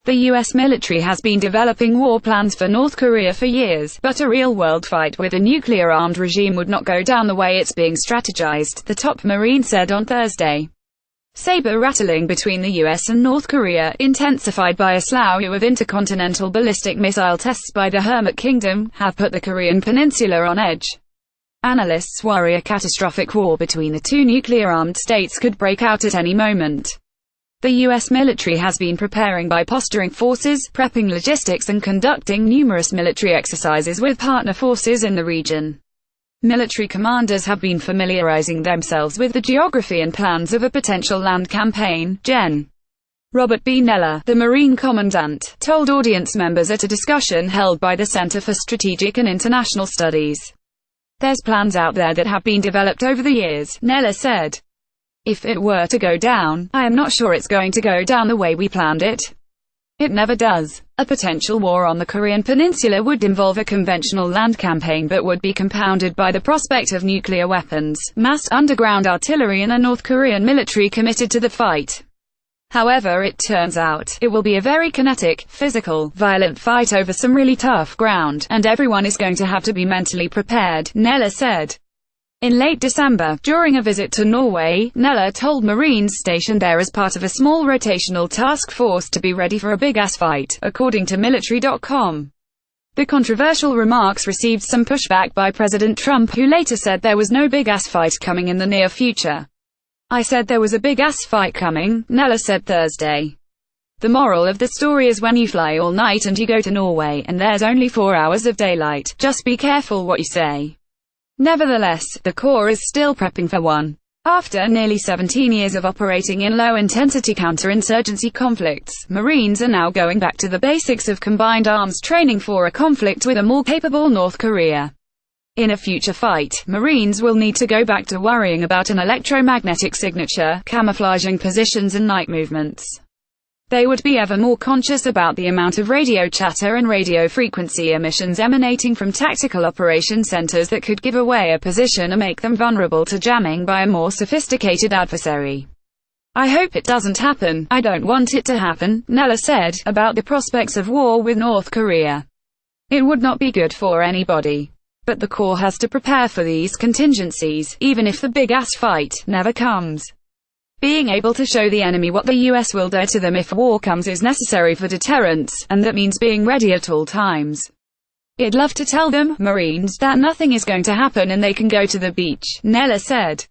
The US military has been developing war plans for North Korea for years, but a real-world fight with a nuclear-armed regime would not go down the way it's being strategized, the top Marine said on Thursday. Saber rattling between the US and North Korea, intensified by a slew of intercontinental ballistic missile tests by the Hermit Kingdom, have put the Korean peninsula on edge. Analysts worry a catastrophic war between the two nuclear-armed states could break out at any moment. The US military has been preparing by posturing forces, prepping logistics and conducting numerous military exercises with partner forces in the region. Military commanders have been familiarizing themselves with the geography and plans of a potential land campaign. Gen. Robert B. Neller, the Marine commandant, told audience members at a discussion held by the Center for Strategic and International Studies. "There's plans out there that have been developed over the years," Neller said. "If it were to go down, I am not sure it's going to go down the way we planned it. It never does." A potential war on the Korean peninsula would involve a conventional land campaign but would be compounded by the prospect of nuclear weapons, massed underground artillery and a North Korean military committed to the fight. However, it turns out, it will be a very kinetic, physical, violent fight over some really tough ground, and everyone is going to have to be mentally prepared, Neller said. In late December, during a visit to Norway, Neller told Marines stationed there as part of a small rotational task force to be ready for a big-ass fight, according to military.com. The controversial remarks received some pushback by President Trump, who later said there was no big-ass fight coming in the near future. "I said there was a big-ass fight coming," Neller said Thursday. "The moral of the story is when you fly all night and you go to Norway, and there's only 4 hours of daylight, just be careful what you say." Nevertheless, the Corps is still prepping for one. After nearly 17 years of operating in low-intensity counterinsurgency conflicts, Marines are now going back to the basics of combined arms training for a conflict with a more capable North Korea. In a future fight, Marines will need to go back to worrying about an electromagnetic signature, camouflaging positions and night movements. They would be ever more conscious about the amount of radio chatter and radio frequency emissions emanating from tactical operation centers that could give away a position or make them vulnerable to jamming by a more sophisticated adversary. "I hope it doesn't happen. I don't want it to happen," Neller said, about the prospects of war with North Korea. "It would not be good for anybody. But the Corps has to prepare for these contingencies, even if the big-ass fight never comes. Being able to show the enemy what the US will do to them if war comes is necessary for deterrence, and that means being ready at all times. I'd love to tell them, Marines, that nothing is going to happen and they can go to the beach," Neller said.